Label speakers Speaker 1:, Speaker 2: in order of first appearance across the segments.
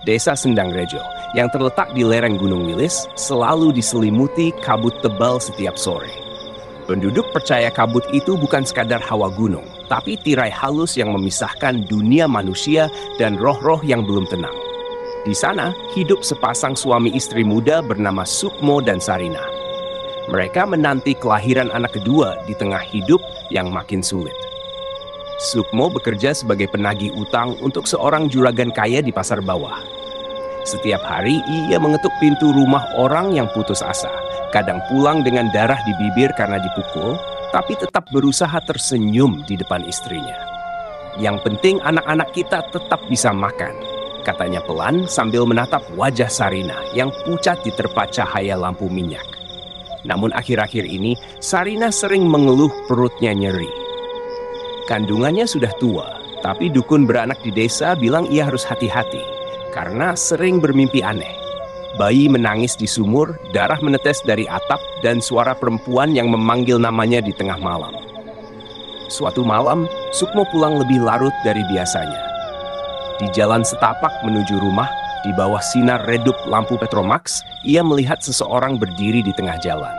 Speaker 1: Desa Sendangrejo, yang terletak di lereng Gunung Wilis, selalu diselimuti kabut tebal setiap sore. Penduduk percaya kabut itu bukan sekadar hawa gunung, tapi tirai halus yang memisahkan dunia manusia dan roh-roh yang belum tenang. Di sana, hidup sepasang suami istri muda bernama Sukmo dan Sarina. Mereka menanti kelahiran anak kedua di tengah hidup yang makin sulit. Sukmo bekerja sebagai penagih utang untuk seorang juragan kaya di pasar bawah. Setiap hari ia mengetuk pintu rumah orang yang putus asa. Kadang pulang dengan darah di bibir karena dipukul, tapi tetap berusaha tersenyum di depan istrinya. Yang penting anak-anak kita tetap bisa makan, katanya pelan sambil menatap wajah Sarina yang pucat diterpa cahaya lampu minyak. Namun akhir-akhir ini, Sarina sering mengeluh perutnya nyeri. Kandungannya sudah tua, tapi dukun beranak di desa bilang ia harus hati-hati karena sering bermimpi aneh. Bayi menangis di sumur, darah menetes dari atap, dan suara perempuan yang memanggil namanya di tengah malam. Suatu malam, Sukmo pulang lebih larut dari biasanya. Di jalan setapak menuju rumah, di bawah sinar redup lampu Petromax, ia melihat seseorang berdiri di tengah jalan.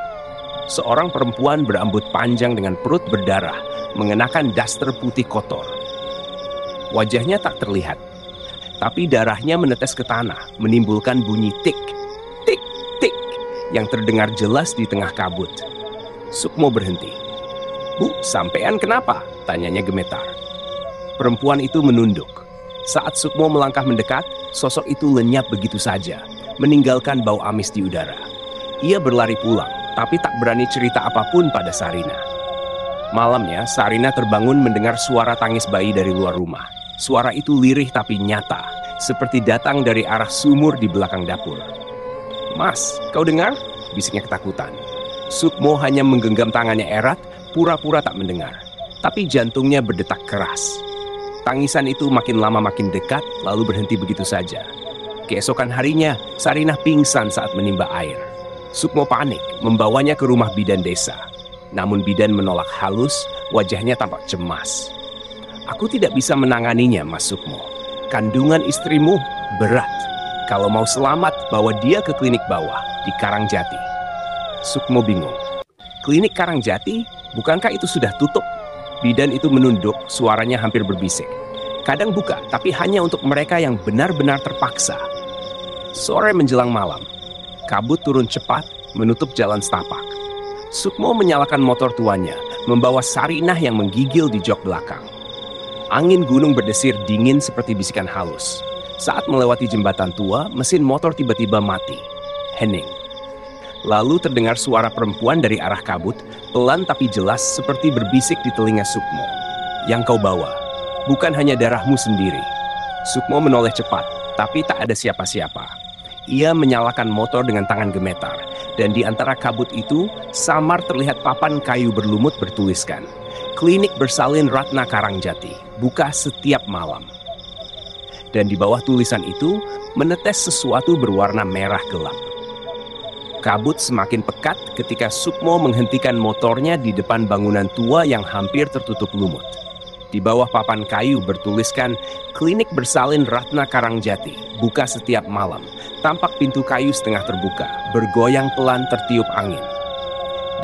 Speaker 1: Seorang perempuan berambut panjang dengan perut berdarah, mengenakan daster putih kotor. Wajahnya tak terlihat, tapi darahnya menetes ke tanah, menimbulkan bunyi tik, tik, tik, yang terdengar jelas di tengah kabut. Sukmo berhenti. "Bu, sampean kenapa?" tanyanya gemetar. Perempuan itu menunduk. Saat Sukmo melangkah mendekat, sosok itu lenyap begitu saja, meninggalkan bau amis di udara. Ia berlari pulang, tapi tak berani cerita apapun pada Sarina. Malamnya, Sarina terbangun mendengar suara tangis bayi dari luar rumah. Suara itu lirih tapi nyata, seperti datang dari arah sumur di belakang dapur. "Mas, kau dengar?" bisiknya ketakutan. Sukmo hanya menggenggam tangannya erat, pura-pura tak mendengar. Tapi jantungnya berdetak keras. Tangisan itu makin lama makin dekat, lalu berhenti begitu saja. Keesokan harinya, Sarina pingsan saat menimba air. Sukmo panik, membawanya ke rumah bidan desa. Namun bidan menolak halus, wajahnya tampak cemas. "Aku tidak bisa menanganinya, Mas Sukmo. Kandungan istrimu berat. Kalau mau selamat, bawa dia ke klinik bawah di Karangjati." Sukmo bingung. "Klinik Karangjati? Bukankah itu sudah tutup?" Bidan itu menunduk, suaranya hampir berbisik. "Kadang buka, tapi hanya untuk mereka yang benar-benar terpaksa." Sore menjelang malam, kabut turun cepat, menutup jalan setapak. Sukmo menyalakan motor tuanya, membawa Sarinah yang menggigil di jok belakang. Angin gunung berdesir dingin seperti bisikan halus. Saat melewati jembatan tua, mesin motor tiba-tiba mati. Hening. Lalu terdengar suara perempuan dari arah kabut, pelan tapi jelas seperti berbisik di telinga Sukmo. "Yang kau bawa, bukan hanya darahmu sendiri." Sukmo menoleh cepat, tapi tak ada siapa-siapa. Ia menyalakan motor dengan tangan gemetar, dan di antara kabut itu, samar terlihat papan kayu berlumut bertuliskan, "Klinik Bersalin Ratna Karangjati, buka setiap malam." Dan di bawah tulisan itu, menetes sesuatu berwarna merah gelap. Kabut semakin pekat ketika Sukmo menghentikan motornya di depan bangunan tua yang hampir tertutup lumut. Di bawah papan kayu bertuliskan, "Klinik Bersalin Ratna Karangjati, buka setiap malam." Tampak pintu kayu setengah terbuka, bergoyang pelan tertiup angin.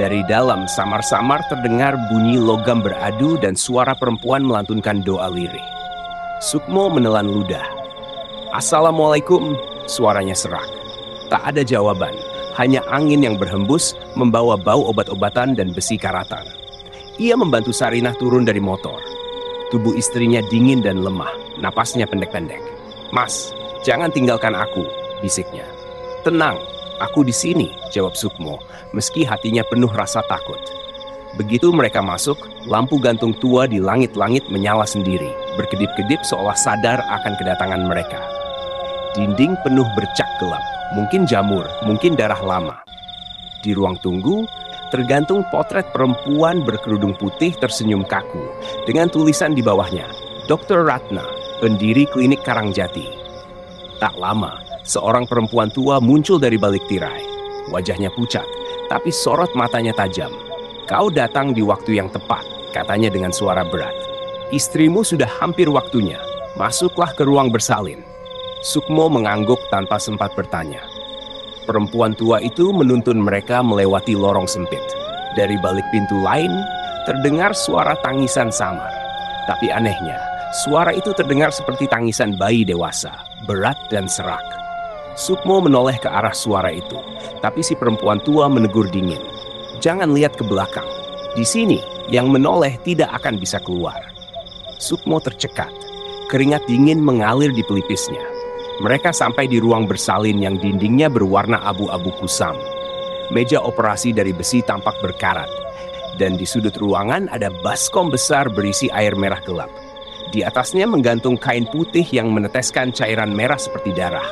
Speaker 1: Dari dalam samar-samar terdengar bunyi logam beradu dan suara perempuan melantunkan doa lirih. Sukmo menelan ludah. "Assalamualaikum," suaranya serak. Tak ada jawaban, hanya angin yang berhembus membawa bau obat-obatan dan besi karatan. Ia membantu Sarinah turun dari motor. Tubuh istrinya dingin dan lemah, napasnya pendek-pendek. "Mas, jangan tinggalkan aku," bisiknya. "Tenang, aku di sini," jawab Sukmo, meski hatinya penuh rasa takut. Begitu mereka masuk, lampu gantung tua di langit-langit menyala sendiri, berkedip-kedip seolah sadar akan kedatangan mereka. Dinding penuh bercak gelap, mungkin jamur, mungkin darah lama. Di ruang tunggu, tergantung potret perempuan berkerudung putih tersenyum kaku, dengan tulisan di bawahnya, "Dr. Ratna, pendiri klinik Karangjati." Tak lama, seorang perempuan tua muncul dari balik tirai. Wajahnya pucat, tapi sorot matanya tajam. "Kau datang di waktu yang tepat," katanya dengan suara berat. "Istrimu sudah hampir waktunya. Masuklah ke ruang bersalin." Sukmo mengangguk tanpa sempat bertanya. Perempuan tua itu menuntun mereka melewati lorong sempit. Dari balik pintu lain, terdengar suara tangisan samar. Tapi anehnya, suara itu terdengar seperti tangisan bayi dewasa, berat dan serak. Sukmo menoleh ke arah suara itu, tapi si perempuan tua menegur dingin. Jangan lihat ke belakang. Di sini, yang menoleh tidak akan bisa keluar. Sukmo tercekat. Keringat dingin mengalir di pelipisnya. Mereka sampai di ruang bersalin yang dindingnya berwarna abu-abu kusam. Meja operasi dari besi tampak berkarat. Dan di sudut ruangan ada baskom besar berisi air merah gelap. Di atasnya menggantung kain putih yang meneteskan cairan merah seperti darah.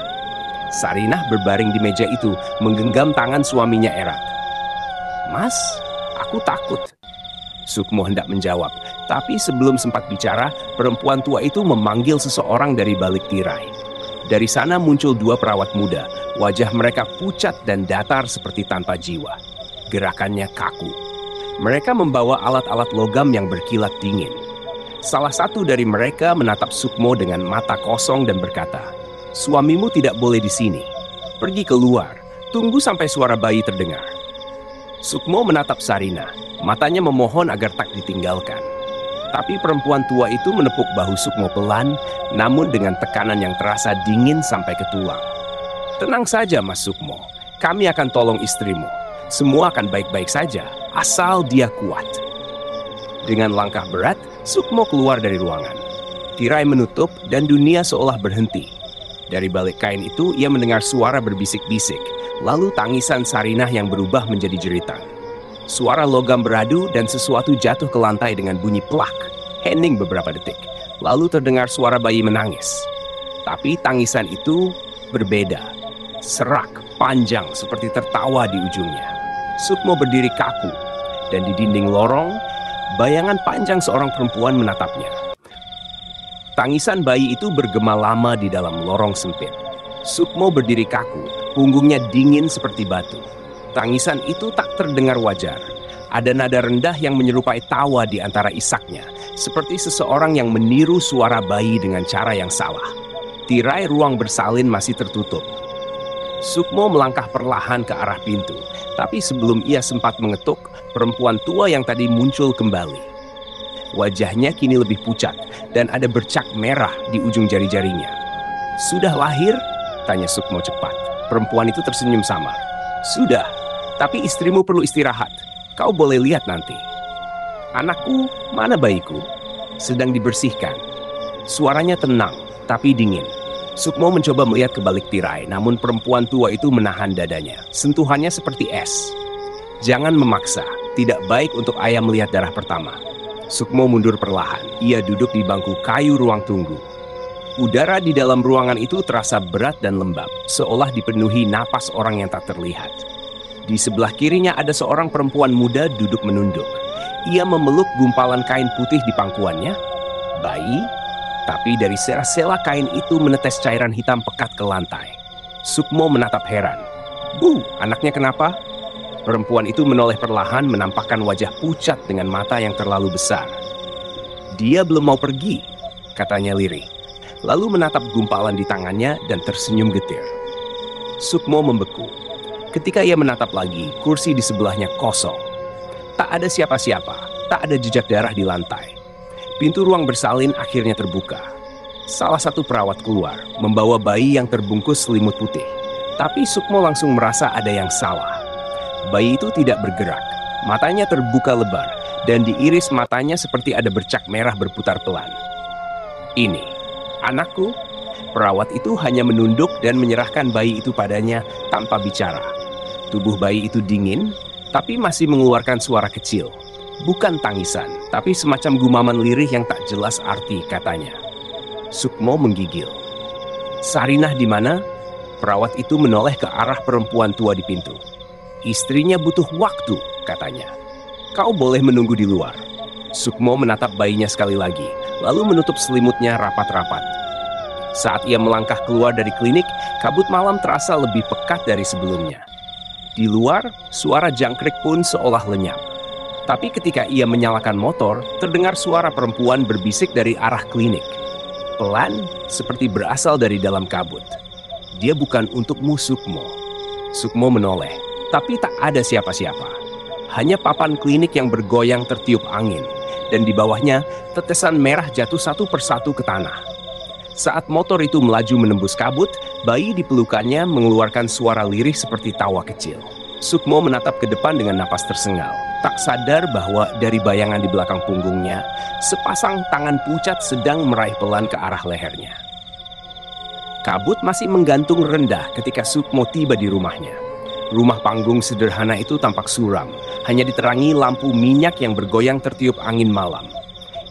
Speaker 1: Sarinah berbaring di meja itu menggenggam tangan suaminya erat. "Mas, aku takut." Sukmo hendak menjawab, tapi sebelum sempat bicara, perempuan tua itu memanggil seseorang dari balik tirai. Dari sana muncul dua perawat muda, wajah mereka pucat dan datar seperti tanpa jiwa. Gerakannya kaku. Mereka membawa alat-alat logam yang berkilat dingin. Salah satu dari mereka menatap Sukmo dengan mata kosong dan berkata, "Suamimu tidak boleh di sini. Pergi keluar, tunggu sampai suara bayi terdengar." Sukmo menatap Sarinah, matanya memohon agar tak ditinggalkan. Tapi perempuan tua itu menepuk bahu Sukmo pelan, namun dengan tekanan yang terasa dingin sampai ke tulang. "Tenang saja, Mas Sukmo. Kami akan tolong istrimu. Semua akan baik-baik saja, asal dia kuat." Dengan langkah berat, Sukmo keluar dari ruangan. Tirai menutup dan dunia seolah berhenti. Dari balik kain itu, ia mendengar suara berbisik-bisik, lalu tangisan Sarinah yang berubah menjadi jeritan. Suara logam beradu dan sesuatu jatuh ke lantai dengan bunyi plak, hening beberapa detik. Lalu terdengar suara bayi menangis. Tapi tangisan itu berbeda. Serak, panjang, seperti tertawa di ujungnya. Sukmo berdiri kaku, dan di dinding lorong, bayangan panjang seorang perempuan menatapnya. Tangisan bayi itu bergema lama di dalam lorong sempit. Sukmo berdiri kaku, punggungnya dingin seperti batu. Tangisan itu tak terdengar wajar. Ada nada rendah yang menyerupai tawa di antara isaknya, seperti seseorang yang meniru suara bayi dengan cara yang salah. Tirai ruang bersalin masih tertutup. Sukmo melangkah perlahan ke arah pintu, tapi sebelum ia sempat mengetuk, perempuan tua yang tadi muncul kembali. Wajahnya kini lebih pucat, dan ada bercak merah di ujung jari-jarinya. "Sudah lahir?" tanya Sukmo cepat. Perempuan itu tersenyum samar. "Sudah, tapi istrimu perlu istirahat. Kau boleh lihat nanti." "Anakku, mana bayiku?" "Sedang dibersihkan." Suaranya tenang, tapi dingin. Sukmo mencoba melihat ke balik tirai, namun perempuan tua itu menahan dadanya. Sentuhannya seperti es. "Jangan memaksa, tidak baik untuk ayah melihat darah pertama." Sukmo mundur perlahan. Ia duduk di bangku kayu ruang tunggu. Udara di dalam ruangan itu terasa berat dan lembab, seolah dipenuhi napas orang yang tak terlihat. Di sebelah kirinya ada seorang perempuan muda duduk menunduk. Ia memeluk gumpalan kain putih di pangkuannya. Bayi, tapi dari sela-sela kain itu menetes cairan hitam pekat ke lantai. Sukmo menatap heran. "Bu, anaknya kenapa?" Perempuan itu menoleh perlahan menampakkan wajah pucat dengan mata yang terlalu besar. "Dia belum mau pergi," katanya lirih. Lalu menatap gumpalan di tangannya dan tersenyum getir. Sukmo membeku. Ketika ia menatap lagi, kursi di sebelahnya kosong. Tak ada siapa-siapa, tak ada jejak darah di lantai. Pintu ruang bersalin akhirnya terbuka. Salah satu perawat keluar, membawa bayi yang terbungkus selimut putih. Tapi Sukmo langsung merasa ada yang salah. Bayi itu tidak bergerak, matanya terbuka lebar, dan di iris matanya seperti ada bercak merah berputar pelan. "Ini, anakku." Perawat itu hanya menunduk dan menyerahkan bayi itu padanya tanpa bicara. Tubuh bayi itu dingin, tapi masih mengeluarkan suara kecil. Bukan tangisan, tapi semacam gumaman lirih yang tak jelas arti, katanya. Sukmo menggigil. "Sarinah di mana?" Perawat itu menoleh ke arah perempuan tua di pintu. "Istrinya butuh waktu," katanya. "Kau boleh menunggu di luar." Sukmo menatap bayinya sekali lagi, lalu menutup selimutnya rapat-rapat. Saat ia melangkah keluar dari klinik, kabut malam terasa lebih pekat dari sebelumnya. Di luar, suara jangkrik pun seolah lenyap. Tapi ketika ia menyalakan motor, terdengar suara perempuan berbisik dari arah klinik. pelan seperti berasal dari dalam kabut. Dia bukan untukmu, Sukmo. Sukmo menoleh, tapi tak ada siapa-siapa. Hanya papan klinik yang bergoyang tertiup angin, dan di bawahnya tetesan merah jatuh satu persatu ke tanah. Saat motor itu melaju menembus kabut, bayi di pelukannya mengeluarkan suara lirih seperti tawa kecil. Sukmo menatap ke depan dengan napas tersengal, tak sadar bahwa dari bayangan di belakang punggungnya, sepasang tangan pucat sedang meraih pelan ke arah lehernya. Kabut masih menggantung rendah ketika Sukmo tiba di rumahnya. Rumah panggung sederhana itu tampak suram, hanya diterangi lampu minyak yang bergoyang tertiup angin malam.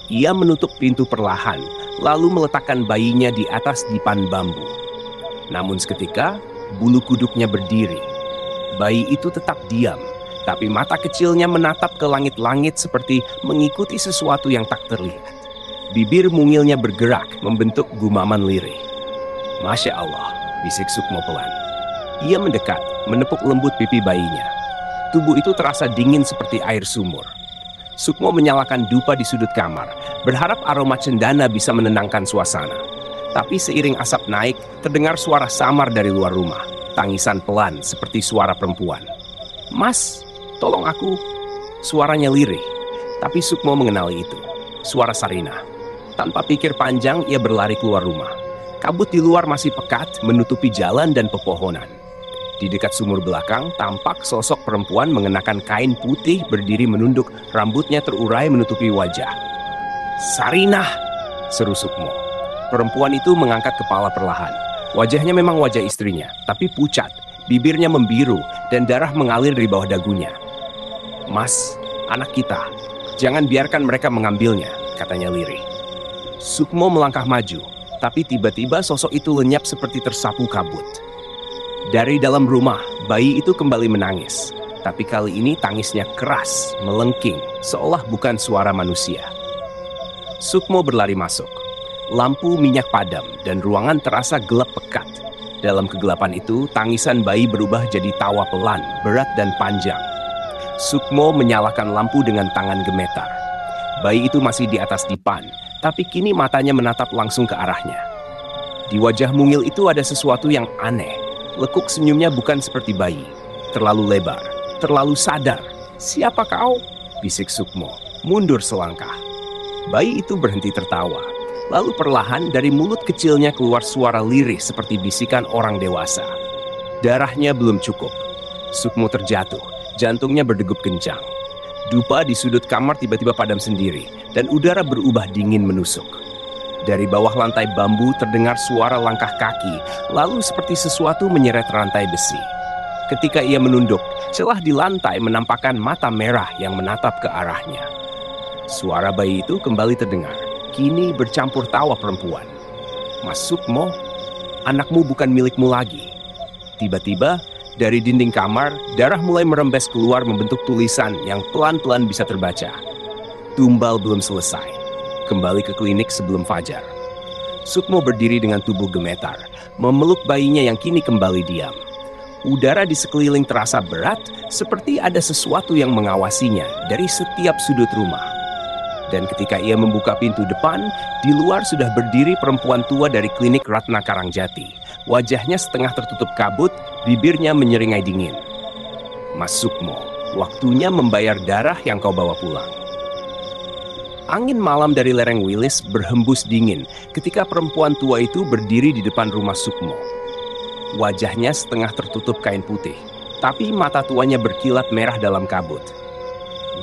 Speaker 1: Ia menutup pintu perlahan, lalu meletakkan bayinya di atas dipan bambu. Namun seketika, bulu kuduknya berdiri. Bayi itu tetap diam, tapi mata kecilnya menatap ke langit-langit seperti mengikuti sesuatu yang tak terlihat. Bibir mungilnya bergerak, membentuk gumaman lirih. Masya Allah, bisik Sukmo pelan. Ia mendekat, menepuk lembut pipi bayinya. Tubuh itu terasa dingin seperti air sumur. Sukmo menyalakan dupa di sudut kamar, berharap aroma cendana bisa menenangkan suasana. Tapi seiring asap naik, terdengar suara samar dari luar rumah. Tangisan pelan seperti suara perempuan. "Mas, tolong aku." Suaranya lirih, tapi Sukmo mengenali itu. Suara Sarina. Tanpa pikir panjang, ia berlari keluar rumah. Kabut di luar masih pekat, menutupi jalan dan pepohonan. Di dekat sumur belakang, tampak sosok perempuan mengenakan kain putih berdiri menunduk, rambutnya terurai menutupi wajah. "Sarinah!" seru Sukmo. Perempuan itu mengangkat kepala perlahan. Wajahnya memang wajah istrinya, tapi pucat, bibirnya membiru, dan darah mengalir dari bawah dagunya. "Mas, anak kita, jangan biarkan mereka mengambilnya," katanya lirih. Sukmo melangkah maju, tapi tiba-tiba sosok itu lenyap seperti tersapu kabut. Dari dalam rumah, bayi itu kembali menangis, tapi kali ini tangisnya keras, melengking, seolah bukan suara manusia. Sukmo berlari masuk. Lampu minyak padam dan ruangan terasa gelap pekat. Dalam kegelapan itu, tangisan bayi berubah jadi tawa pelan, berat dan panjang. Sukmo menyalakan lampu dengan tangan gemetar. Bayi itu masih di atas dipan, tapi kini matanya menatap langsung ke arahnya. Di wajah mungil itu ada sesuatu yang aneh. Lekuk senyumnya bukan seperti bayi. Terlalu lebar, terlalu sadar. "Siapa kau?" bisik Sukmo. Mundur selangkah. Bayi itu berhenti tertawa. Lalu perlahan dari mulut kecilnya keluar suara lirih seperti bisikan orang dewasa. Darahnya belum cukup. Sukmo terjatuh, jantungnya berdegup kencang. Dupa di sudut kamar tiba-tiba padam sendiri, dan udara berubah dingin menusuk. Dari bawah lantai bambu terdengar suara langkah kaki, lalu seperti sesuatu menyeret rantai besi. Ketika ia menunduk, celah di lantai menampakkan mata merah yang menatap ke arahnya. Suara bayi itu kembali terdengar. Kini bercampur tawa perempuan. "Mas Sukmo, anakmu bukan milikmu lagi." Tiba-tiba, dari dinding kamar, darah mulai merembes keluar membentuk tulisan yang pelan-pelan bisa terbaca. "Tumbal belum selesai. Kembali ke klinik sebelum fajar." Sukmo berdiri dengan tubuh gemetar, memeluk bayinya yang kini kembali diam. Udara di sekeliling terasa berat, seperti ada sesuatu yang mengawasinya dari setiap sudut rumah. Dan ketika ia membuka pintu depan, di luar sudah berdiri perempuan tua dari klinik Ratna Karangjati. Wajahnya setengah tertutup kabut, bibirnya menyeringai dingin. "Mas Sukmo, waktunya membayar darah yang kau bawa pulang." Angin malam dari lereng Wilis berhembus dingin ketika perempuan tua itu berdiri di depan rumah Sukmo. Wajahnya setengah tertutup kain putih, tapi mata tuanya berkilat merah dalam kabut.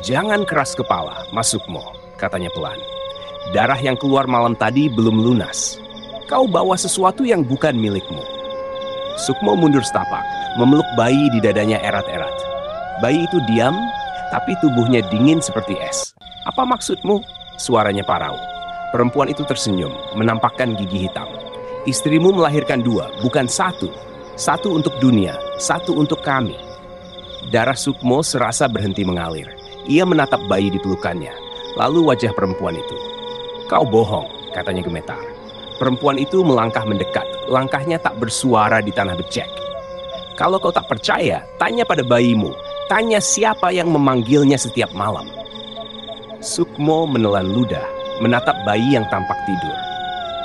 Speaker 1: "Jangan keras kepala, Mas Sukmo," katanya pelan. "Darah yang keluar malam tadi belum lunas. Kau bawa sesuatu yang bukan milikmu." Sukmo mundur setapak, memeluk bayi di dadanya erat-erat. Bayi itu diam, tapi tubuhnya dingin seperti es. "Apa maksudmu?" suaranya parau. Perempuan itu tersenyum, menampakkan gigi hitam. "Istrimu melahirkan 2, bukan 1. 1 untuk dunia, 1 untuk kami." Darah Sukmo serasa berhenti mengalir. Ia menatap bayi di pelukannya. Lalu wajah perempuan itu. "Kau bohong," katanya gemetar. Perempuan itu melangkah mendekat, langkahnya tak bersuara di tanah becek. "Kalau kau tak percaya, tanya pada bayimu. Tanya siapa yang memanggilnya setiap malam." Sukmo menelan ludah, menatap bayi yang tampak tidur.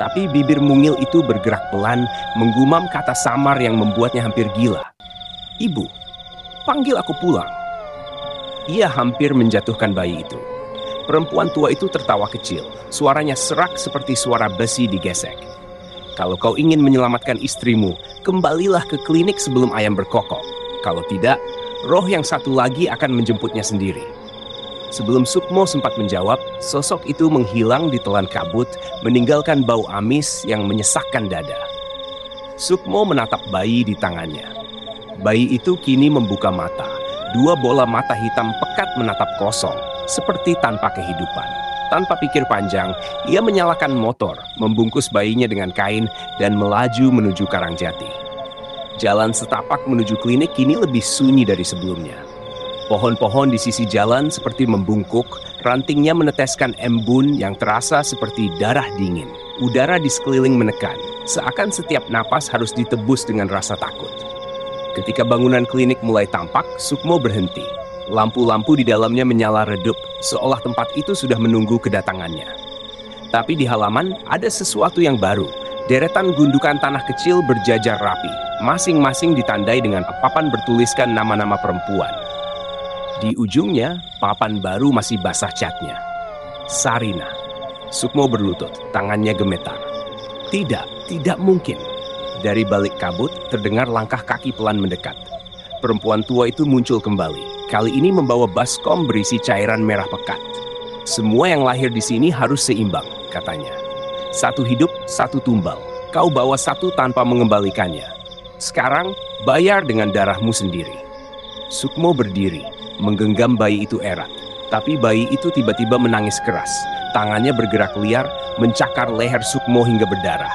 Speaker 1: Tapi bibir mungil itu bergerak pelan, menggumam kata samar yang membuatnya hampir gila. "Ibu, panggil aku pulang." Ia hampir menjatuhkan bayi itu. Perempuan tua itu tertawa kecil, suaranya serak seperti suara besi digesek. "Kalau kau ingin menyelamatkan istrimu, kembalilah ke klinik sebelum ayam berkokok. Kalau tidak, roh yang satu lagi akan menjemputnya sendiri." Sebelum Sukmo sempat menjawab, sosok itu menghilang di telan kabut, meninggalkan bau amis yang menyesakkan dada. Sukmo menatap bayi di tangannya. Bayi itu kini membuka mata. Dua bola mata hitam pekat menatap kosong, seperti tanpa kehidupan. Tanpa pikir panjang, ia menyalakan motor, membungkus bayinya dengan kain, dan melaju menuju Karangjati. Jalan setapak menuju klinik kini lebih sunyi dari sebelumnya. Pohon-pohon di sisi jalan seperti membungkuk, rantingnya meneteskan embun yang terasa seperti darah dingin. Udara di sekeliling menekan, seakan setiap napas harus ditebus dengan rasa takut. Ketika bangunan klinik mulai tampak, Sukmo berhenti. Lampu-lampu di dalamnya menyala redup, seolah tempat itu sudah menunggu kedatangannya. Tapi di halaman ada sesuatu yang baru. Deretan gundukan tanah kecil berjajar rapi, masing-masing ditandai dengan papan bertuliskan nama-nama perempuan. Di ujungnya, papan baru masih basah catnya. Sarina. Sukmo berlutut, tangannya gemetar. Tidak mungkin. Dari balik kabut, terdengar langkah kaki pelan mendekat. Perempuan tua itu muncul kembali. Kali ini membawa baskom berisi cairan merah pekat. "Semua yang lahir di sini harus seimbang," katanya. "Satu hidup, satu tumbal. Kau bawa satu tanpa mengembalikannya. Sekarang, bayar dengan darahmu sendiri." Sukmo berdiri, menggenggam bayi itu erat. Tapi bayi itu tiba-tiba menangis keras. Tangannya bergerak liar, mencakar leher Sukmo hingga berdarah.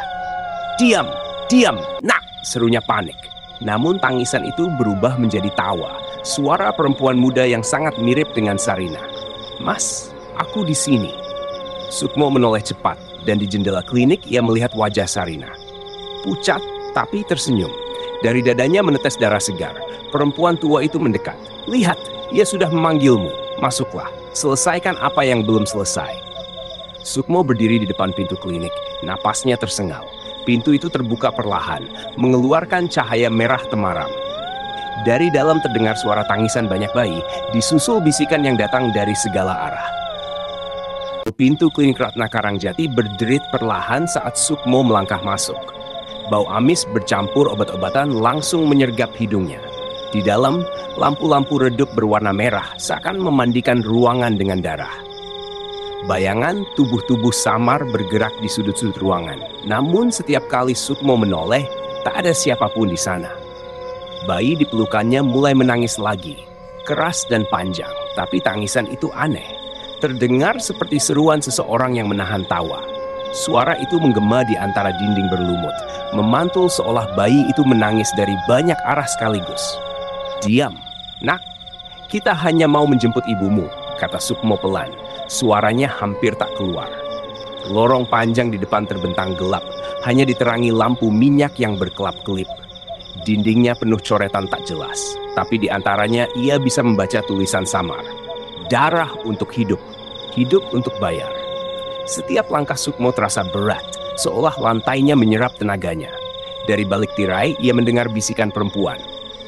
Speaker 1: Diam, nak!" serunya panik. Namun tangisan itu berubah menjadi tawa. Suara perempuan muda yang sangat mirip dengan Sarina. "Mas, aku di sini." Sukmo menoleh cepat, dan di jendela klinik ia melihat wajah Sarina. Pucat, tapi tersenyum. Dari dadanya menetes darah segar. Perempuan tua itu mendekat. "Lihat, ia sudah memanggilmu. Masuklah, selesaikan apa yang belum selesai." Sukmo berdiri di depan pintu klinik. Napasnya tersengal. Pintu itu terbuka perlahan, mengeluarkan cahaya merah temaram. Dari dalam terdengar suara tangisan banyak bayi, disusul bisikan yang datang dari segala arah. Pintu klinik Ratna Karangjati berderit perlahan saat Sukmo melangkah masuk. Bau amis bercampur obat-obatan langsung menyergap hidungnya. Di dalam, lampu-lampu redup berwarna merah seakan memandikan ruangan dengan darah. Bayangan tubuh-tubuh samar bergerak di sudut-sudut ruangan. Namun setiap kali Sukmo menoleh, tak ada siapapun di sana. Bayi di pelukannya mulai menangis lagi. Keras dan panjang, tapi tangisan itu aneh. Terdengar seperti seruan seseorang yang menahan tawa. Suara itu menggema di antara dinding berlumut, memantul seolah bayi itu menangis dari banyak arah sekaligus. "Diam, nak. Kita hanya mau menjemput ibumu," kata Sukmo pelan. Suaranya hampir tak keluar. Lorong panjang di depan terbentang gelap, hanya diterangi lampu minyak yang berkelap-kelip. Dindingnya penuh coretan tak jelas, tapi di antaranya ia bisa membaca tulisan samar. "Darah untuk hidup, hidup untuk bayar." Setiap langkah Sukmo terasa berat, seolah lantainya menyerap tenaganya. Dari balik tirai, ia mendengar bisikan perempuan.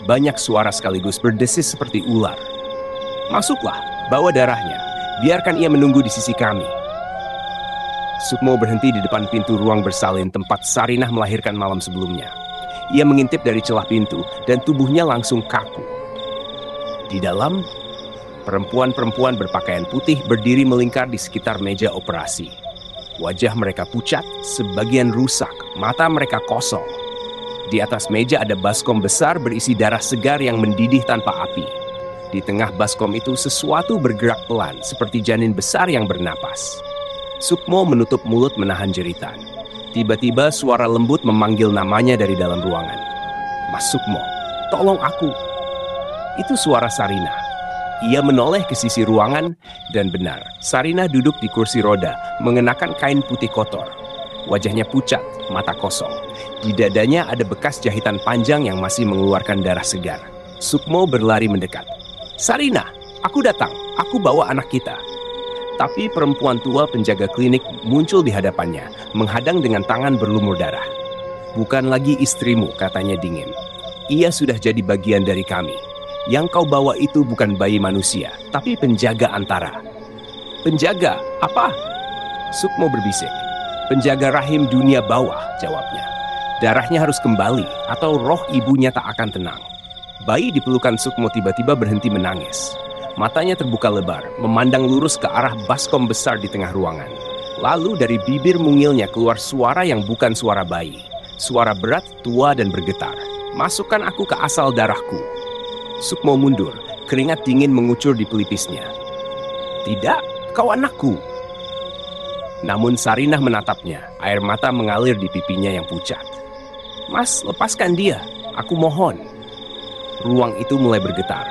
Speaker 1: Banyak suara sekaligus berdesis seperti ular. "Masuklah, bawa darahnya. Biarkan ia menunggu di sisi kami." Sukmo berhenti di depan pintu ruang bersalin tempat Sarinah melahirkan malam sebelumnya. Ia mengintip dari celah pintu dan tubuhnya langsung kaku. Di dalam, perempuan-perempuan berpakaian putih berdiri melingkar di sekitar meja operasi. Wajah mereka pucat, sebagian rusak, mata mereka kosong. Di atas meja ada baskom besar berisi darah segar yang mendidih tanpa api. Di tengah baskom itu sesuatu bergerak pelan seperti janin besar yang bernapas. Sukmo menutup mulut menahan jeritan. Tiba-tiba suara lembut memanggil namanya dari dalam ruangan. "Mas Sukmo, tolong aku." Itu suara Sarina. Ia menoleh ke sisi ruangan dan benar, Sarina duduk di kursi roda mengenakan kain putih kotor. Wajahnya pucat, mata kosong. Di dadanya ada bekas jahitan panjang yang masih mengeluarkan darah segar. Sukmo berlari mendekat. "Sarina, aku datang. Aku bawa anak kita." Tapi perempuan tua penjaga klinik muncul di hadapannya, menghadang dengan tangan berlumur darah. "Bukan lagi istrimu," katanya dingin. "Ia sudah jadi bagian dari kami. Yang kau bawa itu bukan bayi manusia, tapi penjaga antara." "Penjaga? Apa?" Sukmo berbisik. "Penjaga rahim dunia bawah," jawabnya. "Darahnya harus kembali, atau roh ibunya tak akan tenang." Bayi di pelukan Sukmo tiba-tiba berhenti menangis. Matanya terbuka lebar, memandang lurus ke arah baskom besar di tengah ruangan. Lalu dari bibir mungilnya keluar suara yang bukan suara bayi. Suara berat, tua, dan bergetar. "Masukkan aku ke asal darahku." Sukmo mundur, keringat dingin mengucur di pelipisnya. "Tidak, kau anakku." Namun Sarinah menatapnya, air mata mengalir di pipinya yang pucat. "Mas, lepaskan dia, aku mohon." Ruang itu mulai bergetar.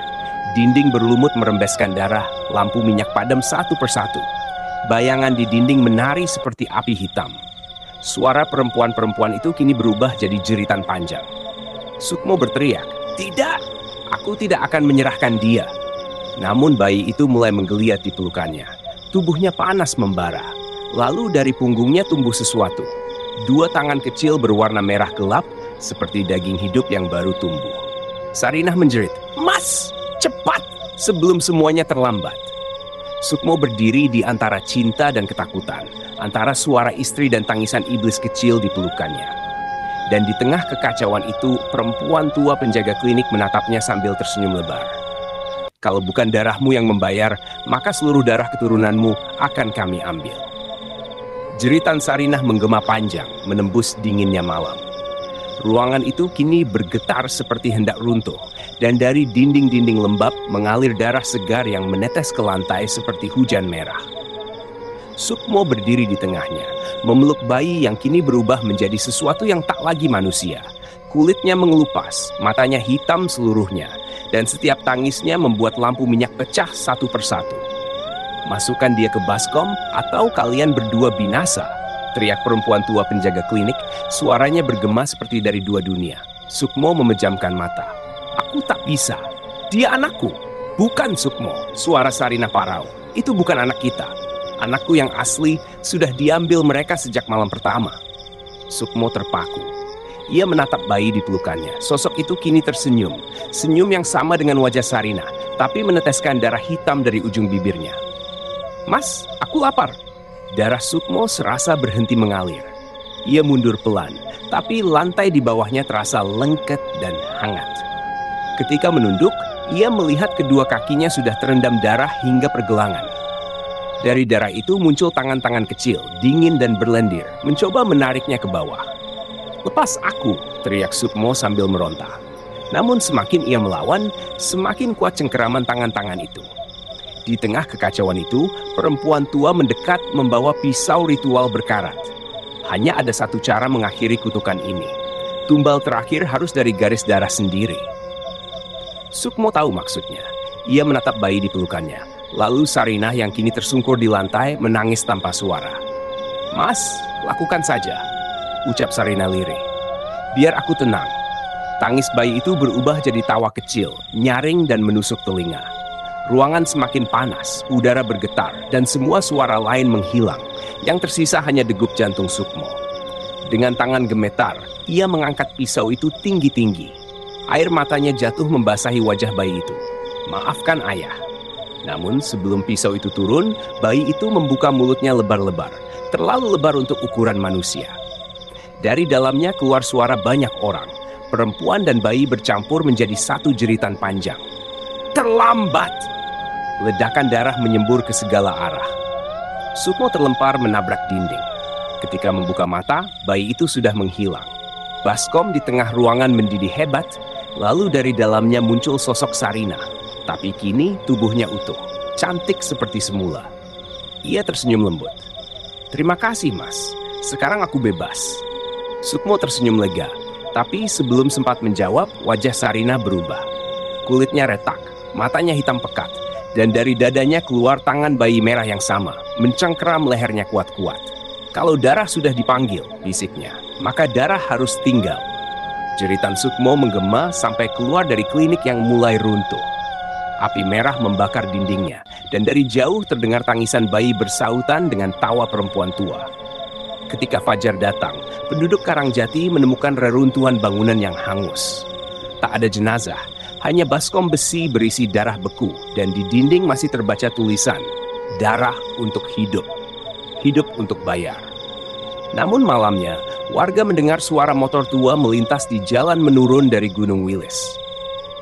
Speaker 1: Dinding berlumut merembeskan darah, lampu minyak padam satu persatu. Bayangan di dinding menari seperti api hitam. Suara perempuan-perempuan itu kini berubah jadi jeritan panjang. Sukmo berteriak, "Tidak, aku tidak akan menyerahkan dia." Namun bayi itu mulai menggeliat di pelukannya. Tubuhnya panas membara. Lalu dari punggungnya tumbuh sesuatu. 2 tangan kecil berwarna merah gelap, seperti daging hidup yang baru tumbuh. Sarinah menjerit, "Mas! Cepat, sebelum semuanya terlambat." Sukmo berdiri di antara cinta dan ketakutan, antara suara istri dan tangisan iblis kecil di pelukannya. Dan di tengah kekacauan itu, perempuan tua penjaga klinik menatapnya sambil tersenyum lebar. "Kalau bukan darahmu yang membayar, maka seluruh darah keturunanmu akan kami ambil." Jeritan Sarinah menggema panjang, menembus dinginnya malam. Ruangan itu kini bergetar seperti hendak runtuh, dan dari dinding-dinding lembab mengalir darah segar yang menetes ke lantai seperti hujan merah. Sukmo berdiri di tengahnya, memeluk bayi yang kini berubah menjadi sesuatu yang tak lagi manusia. Kulitnya mengelupas, matanya hitam seluruhnya, dan setiap tangisnya membuat lampu minyak pecah satu persatu. "Masukkan dia ke baskom, atau kalian berdua binasa," teriak perempuan tua penjaga klinik, suaranya bergema seperti dari 2 dunia. Sukmo memejamkan mata. "Aku tak bisa. Dia anakku." "Bukan, Sukmo," suara Sarinah parau. "Itu bukan anak kita. Anakku yang asli sudah diambil mereka sejak malam pertama." Sukmo terpaku. Ia menatap bayi di pelukannya. Sosok itu kini tersenyum. Senyum yang sama dengan wajah Sarinah, tapi meneteskan darah hitam dari ujung bibirnya. "Mas, aku lapar." Darah Sukmo serasa berhenti mengalir. Ia mundur pelan, tapi lantai di bawahnya terasa lengket dan hangat. Ketika menunduk, ia melihat kedua kakinya sudah terendam darah hingga pergelangan. Dari darah itu muncul tangan-tangan kecil, dingin dan berlendir, mencoba menariknya ke bawah. "Lepas aku!" teriak Sukmo sambil meronta. Namun semakin ia melawan, semakin kuat cengkeraman tangan-tangan itu. Di tengah kekacauan itu, perempuan tua mendekat membawa pisau ritual berkarat. Hanya ada satu cara mengakhiri kutukan ini. Tumbal terakhir harus dari garis darah sendiri. Sukmo tahu maksudnya. Ia menatap bayi di pelukannya. Lalu Sarinah yang kini tersungkur di lantai menangis tanpa suara. "Mas, lakukan saja," ucap Sarinah lirih. "Biar aku tenang." Tangis bayi itu berubah jadi tawa kecil, nyaring dan menusuk telinga. Ruangan semakin panas, udara bergetar, dan semua suara lain menghilang. Yang tersisa hanya degup jantung Sukmo. Dengan tangan gemetar, ia mengangkat pisau itu tinggi-tinggi. Air matanya jatuh membasahi wajah bayi itu. "Maafkan ayah." Namun sebelum pisau itu turun, bayi itu membuka mulutnya lebar-lebar, terlalu lebar untuk ukuran manusia. Dari dalamnya keluar suara banyak orang. Perempuan dan bayi bercampur menjadi satu jeritan panjang. "Terlambat!" Ledakan darah menyembur ke segala arah. Sukmo terlempar menabrak dinding. Ketika membuka mata, bayi itu sudah menghilang. Baskom di tengah ruangan mendidih hebat, lalu dari dalamnya muncul sosok Sarinah. Tapi kini tubuhnya utuh, cantik seperti semula. Ia tersenyum lembut. "Terima kasih, Mas. Sekarang aku bebas." Sukmo tersenyum lega, tapi sebelum sempat menjawab, wajah Sarinah berubah. Kulitnya retak, matanya hitam pekat, dan dari dadanya keluar tangan bayi merah yang sama, mencengkeram lehernya kuat-kuat. "Kalau darah sudah dipanggil," bisiknya, "maka darah harus tinggal." Jeritan Sukmo menggema sampai keluar dari klinik yang mulai runtuh. Api merah membakar dindingnya, dan dari jauh terdengar tangisan bayi bersautan dengan tawa perempuan tua. Ketika fajar datang, penduduk Karangjati menemukan reruntuhan bangunan yang hangus. Tak ada jenazah, hanya baskom besi berisi darah beku, dan di dinding masih terbaca tulisan, "Darah untuk hidup, hidup untuk bayar." Namun malamnya, warga mendengar suara motor tua melintas di jalan menurun dari Gunung Wilis.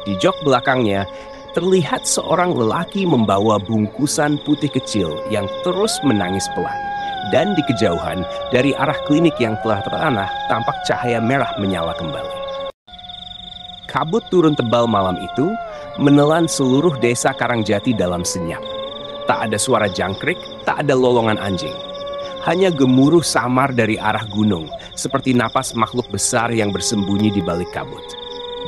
Speaker 1: Di jok belakangnya, terlihat seorang lelaki membawa bungkusan putih kecil yang terus menangis pelan. Dan di kejauhan, dari arah klinik yang telah tertanah, tampak cahaya merah menyala kembali. Kabut turun tebal malam itu, menelan seluruh desa Karangjati dalam senyap. Tak ada suara jangkrik, tak ada lolongan anjing. Hanya gemuruh samar dari arah gunung, seperti napas makhluk besar yang bersembunyi di balik kabut.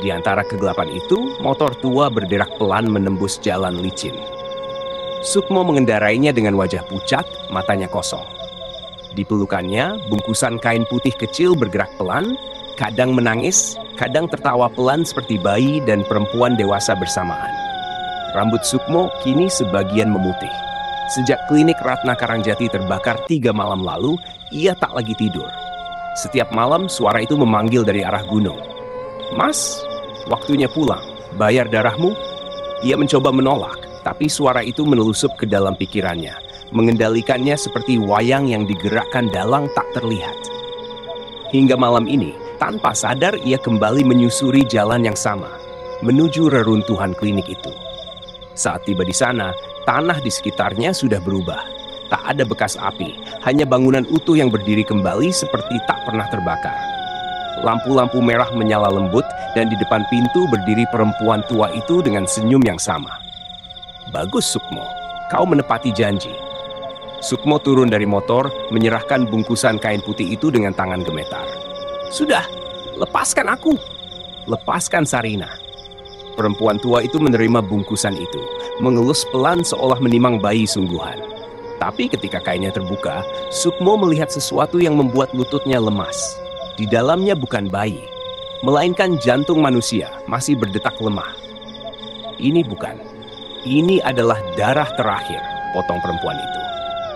Speaker 1: Di antara kegelapan itu, motor tua berderak pelan menembus jalan licin. Sukmo mengendarainya dengan wajah pucat, matanya kosong. Di pelukannya, bungkusan kain putih kecil bergerak pelan, kadang menangis, kadang tertawa pelan seperti bayi dan perempuan dewasa bersamaan. Rambut Sukmo kini sebagian memutih. Sejak klinik Ratna Karangjati terbakar 3 malam lalu, ia tak lagi tidur. Setiap malam suara itu memanggil dari arah gunung. "Mas, waktunya pulang. Bayar darahmu?" Ia mencoba menolak, tapi suara itu menelusup ke dalam pikirannya, mengendalikannya seperti wayang yang digerakkan dalang tak terlihat. Hingga malam ini, tanpa sadar ia kembali menyusuri jalan yang sama, menuju reruntuhan klinik itu. Saat tiba di sana, tanah di sekitarnya sudah berubah. Tak ada bekas api, hanya bangunan utuh yang berdiri kembali seperti tak pernah terbakar. Lampu-lampu merah menyala lembut, dan di depan pintu berdiri perempuan tua itu dengan senyum yang sama. "Bagus, Sukmo, kau menepati janji." Sukmo turun dari motor, menyerahkan bungkusan kain putih itu dengan tangan gemetar. "Sudah, lepaskan aku. Lepaskan Sarina." Perempuan tua itu menerima bungkusan itu, mengelus pelan seolah menimang bayi sungguhan. Tapi ketika kainnya terbuka, Sukmo melihat sesuatu yang membuat lututnya lemas. Di dalamnya bukan bayi, melainkan jantung manusia masih berdetak lemah. "Ini bukan. Ini adalah darah terakhir," potong perempuan itu.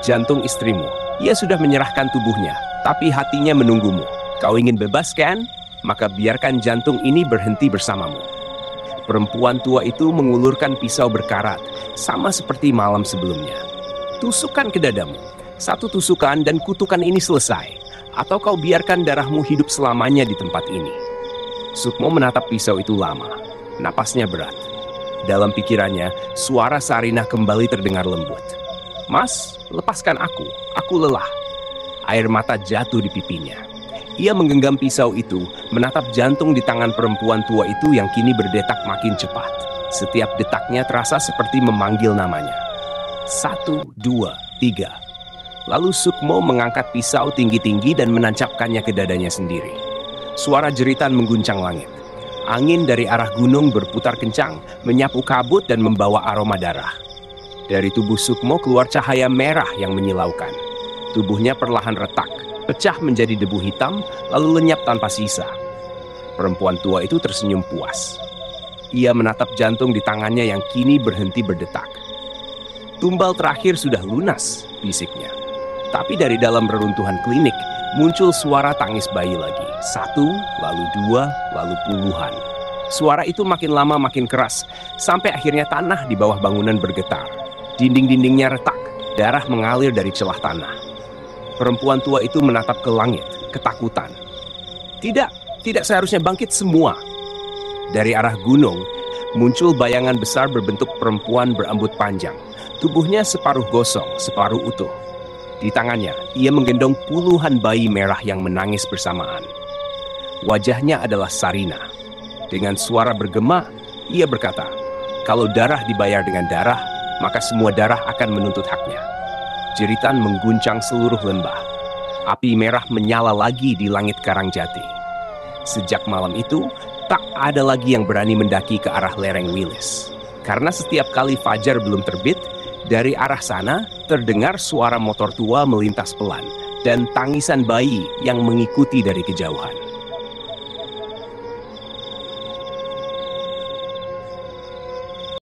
Speaker 1: "Jantung istrimu. Ia sudah menyerahkan tubuhnya, tapi hatinya menunggumu. Kau ingin bebas, kan? Maka biarkan jantung ini berhenti bersamamu." Perempuan tua itu mengulurkan pisau berkarat, sama seperti malam sebelumnya. "Tusukkan ke dadamu. Satu tusukan dan kutukan ini selesai. Atau kau biarkan darahmu hidup selamanya di tempat ini." Sukmo menatap pisau itu lama. Napasnya berat. Dalam pikirannya, suara Sarinah kembali terdengar lembut. "Mas, lepaskan aku. Aku lelah." Air mata jatuh di pipinya. Ia menggenggam pisau itu, menatap jantung di tangan perempuan tua itu yang kini berdetak makin cepat. Setiap detaknya terasa seperti memanggil namanya. 1, 2, 3. Lalu Sukmo mengangkat pisau tinggi-tinggi dan menancapkannya ke dadanya sendiri. Suara jeritan mengguncang langit. Angin dari arah gunung berputar kencang, menyapu kabut dan membawa aroma darah. Dari tubuh Sukmo keluar cahaya merah yang menyilaukan. Tubuhnya perlahan retak, pecah menjadi debu hitam, lalu lenyap tanpa sisa. Perempuan tua itu tersenyum puas. Ia menatap jantung di tangannya yang kini berhenti berdetak. "Tumbal terakhir sudah lunas," bisiknya. Tapi dari dalam reruntuhan klinik, muncul suara tangis bayi lagi. 1, lalu 2, lalu puluhan. Suara itu makin lama makin keras, sampai akhirnya tanah di bawah bangunan bergetar. Dinding-dindingnya retak, darah mengalir dari celah tanah. Perempuan tua itu menatap ke langit, ketakutan. Tidak seharusnya bangkit semua." Dari arah gunung, muncul bayangan besar berbentuk perempuan berambut panjang. Tubuhnya separuh gosong, separuh utuh. Di tangannya, ia menggendong puluhan bayi merah yang menangis bersamaan. Wajahnya adalah Sarina. Dengan suara bergema, ia berkata, "Kalau darah dibayar dengan darah, maka semua darah akan menuntut haknya." Jeritan mengguncang seluruh lembah. Api merah menyala lagi di langit Karangjati. Sejak malam itu, tak ada lagi yang berani mendaki ke arah lereng Wilis. Karena setiap kali fajar belum terbit, dari arah sana terdengar suara motor tua melintas pelan dan tangisan bayi yang mengikuti dari kejauhan.